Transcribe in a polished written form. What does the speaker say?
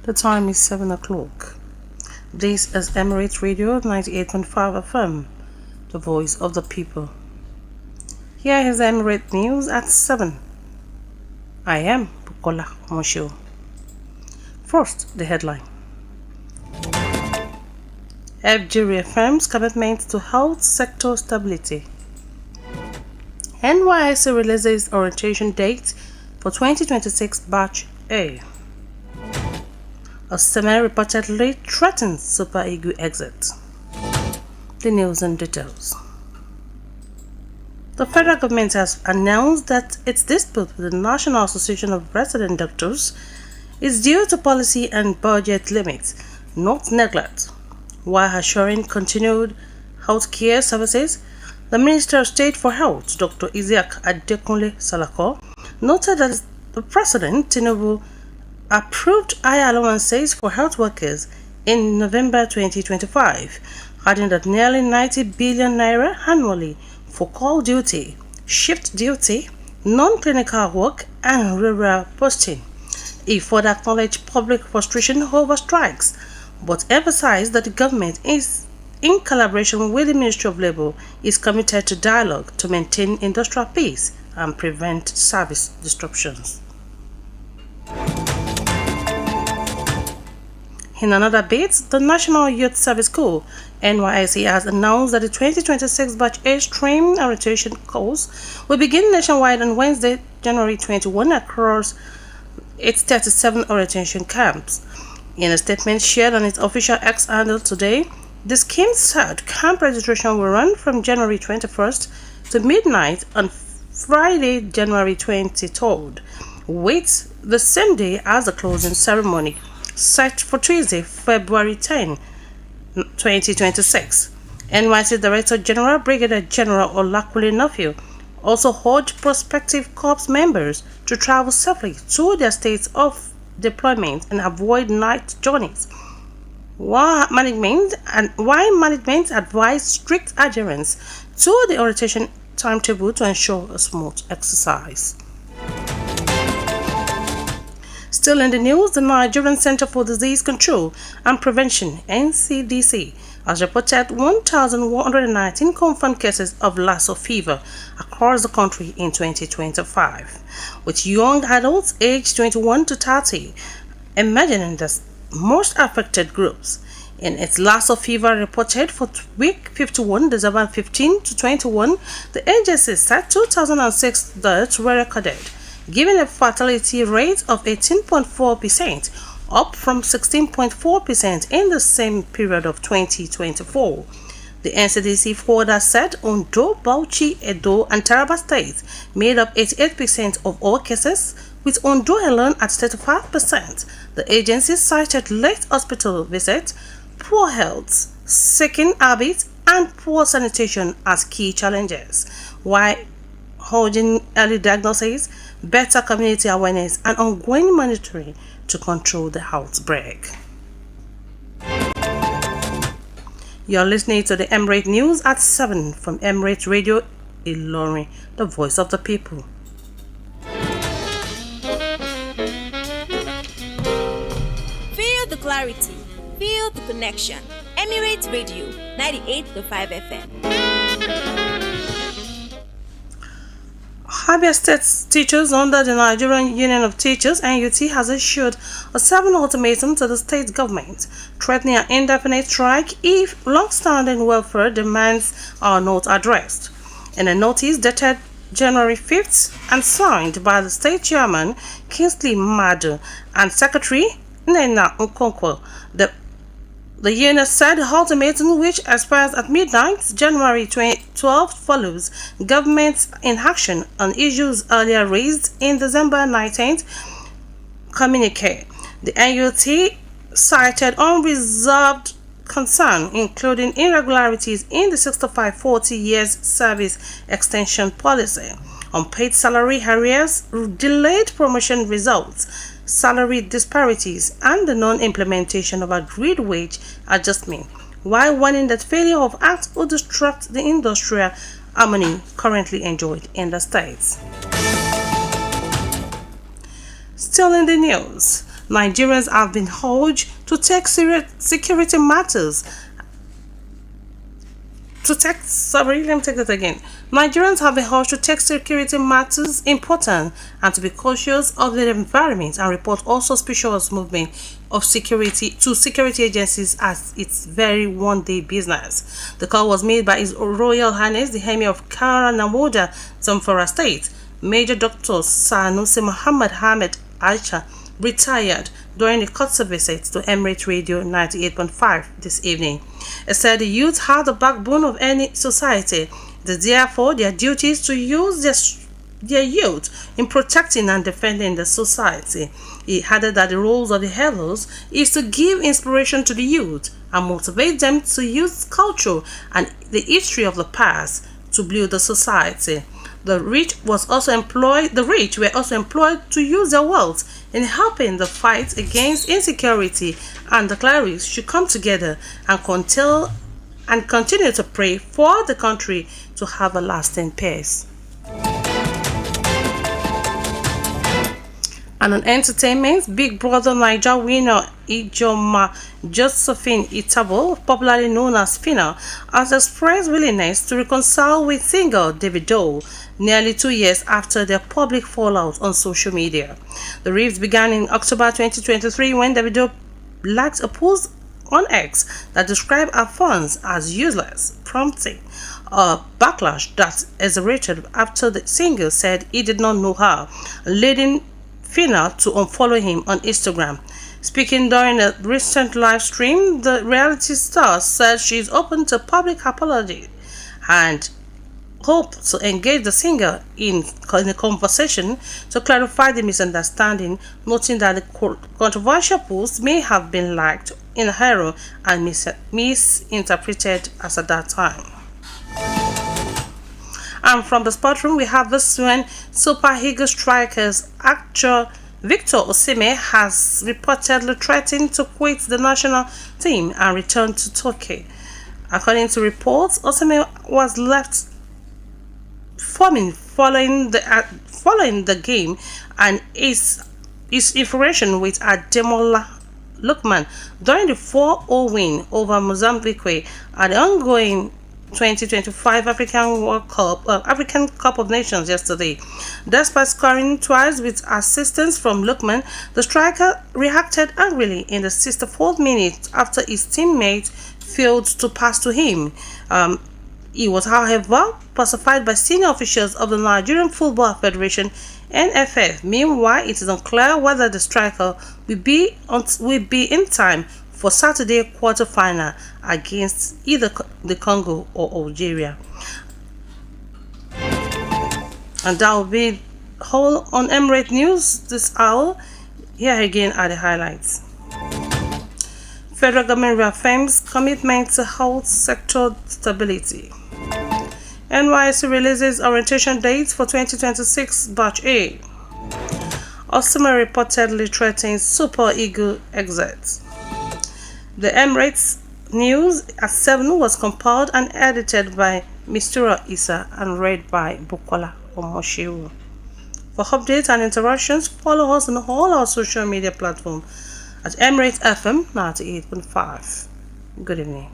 The time is 7 o'clock. This is Emirate Radio 98.5 FM, the voice of the people. Here is Emirate News at 7. I am Bukola Omoshewo. First, the headline. FG reaffirms commitment to health sector stability. NYSC releases orientation date for 2026 Batch A. Osimhen reportedly threatens Super Eagles exit. The news and details. The federal government has announced that its dispute with the National Association of Resident Doctors is due to policy and budget limits, not neglect. While assuring continued healthcare services, the Minister of State for Health, Dr. Isiaq Adekunle Salako, noted that the President Tinubu approved higher allowances for health workers in November 2025, adding that nearly 90 billion naira annually for call duty, shift duty, non-clinical work, and rural posting. He further acknowledged public frustration over strikes, but emphasized that the government is, in collaboration with the Ministry of Labour, is committed to dialogue to maintain industrial peace and prevent service disruptions. In another bit, the National Youth Service Corps (NYSC) has announced that the 2026 Batch A stream orientation course will begin nationwide on Wednesday, January 21, across its 37 orientation camps. In a statement shared on its official X handle today, the scheme said camp registration will run from January 21st to midnight on Friday, January 23rd, with the same day as the closing ceremony, set for Tuesday, February 10, 2026. NYSC Director General Brigadier General Olakunle Nofio also urged prospective corps members to travel safely to their states of deployment and avoid night journeys. While management advised strict adherence to the orientation timetable to ensure a smooth exercise. Still in the news, the Nigerian Center for Disease Control and Prevention (NCDC) has reported 1,119 confirmed cases of Lassa fever across the country in 2025, with young adults aged 21 to 30 emerging in the most affected groups. In its Lassa fever reported for week 51, December 15 to 21, the agency said 2,006 deaths were recorded, giving a fatality rate of 18.4%, up from 16.4% in the same period of 2024. The NCDC further said Ondo, Bauchi, Edo, and Taraba states made up 88% of all cases, with Ondo alone at 35%. The agency cited late hospital visits, poor health, sick habits, and poor sanitation as key challenges, while holding early diagnosis, better community awareness, and ongoing monitoring to control the outbreak. You're listening to the Emirate News at 7 from Emirate Radio Ilorin, the voice of the people. Feel the clarity, feel the connection. Emirate Radio 98.5 FM. Abia State teachers under the Nigerian Union of Teachers (NUT) has issued a 7 ultimatum to the state government, threatening an indefinite strike if long-standing welfare demands are not addressed. In a notice dated January 5th and signed by the state chairman Kingsley Madu and Secretary Nena Nkonkwo, the union said the ultimatum, which expires at midnight, January 12th, follows government's inaction on issues earlier raised in December 19th communique. The NUT cited unreserved concern, including irregularities in the 65-40 years service extension policy, unpaid salary arrears, delayed promotion results, salary disparities, and the non-implementation of agreed wage adjustment, while warning that failure of acts would disrupt the industrial harmony currently enjoyed in the states. Still in the news, Nigerians have been urged to take security matters let me take that again. Nigerians have been urged to take security matters important and to be cautious of the environment and report all suspicious movement of security to security agencies as its very one-day business. The call was made by His Royal Highness the Emir of Kara Namoda, Zamfara State, Major Dr. Sanusi Muhammad Ahmed Aisha, retired, during the court visit to Emirate Radio 98.5 this evening. It said the youth are the backbone of any society. It is therefore their duties to use their youth in protecting and defending the society. He added that the roles of the elders is to give inspiration to the youth and motivate them to use culture and the history of the past to build the society. The rich were also employed to use their wealth in helping the fight against insecurity, and the clerics should come together and continue to pray for the country to have a lasting peace. And on entertainment, Big Brother Naija winner Ijoma Josephine Itabo, popularly known as Fina, has expressed willingness to reconcile with singer Davido nearly 2 years after their public fallout on social media. The rift began in October 2023 when Davido liked a post on X that described her fans as useless, prompting a backlash that escalated after the singer said he did not know her, leading Fina to unfollow him on Instagram. Speaking during a recent live stream, the reality star said she is open to public apology and hopes to engage the singer in a conversation to clarify the misunderstanding, noting that the controversial post may have been liked in error and misinterpreted as at that time. And from the sport room, we have this one. Super Eagles strikers actor Victor Osimhen has reportedly threatened to quit the national team and return to Turkey. According to reports, Osimhen was left following the game and his information with Ademola Lookman during the 4-0 win over Mozambique at the ongoing 2025 African Cup of Nations yesterday. Despite scoring twice with assistance from Lookman, the striker reacted angrily in the 64th minute after his teammate failed to pass to him. He was, however, pacified by senior officials of the Nigerian Football Federation (NFF). Meanwhile, it is unclear whether the striker will be in time for Saturday quarter-final against either the Congo or Algeria. And that will be all on Emirate News this hour. Here again are the highlights. Federal government reaffirms commitment to health sector stability. NYSC releases orientation dates for 2026 Batch A. Osimhen reportedly threatens Super Eagle exit. The Emirates News at 7 was compiled and edited by Mistura Isa and read by Bukola Omoshewo. For updates and interactions, follow us on all our social media platforms at Emirate FM 98.5. Good evening.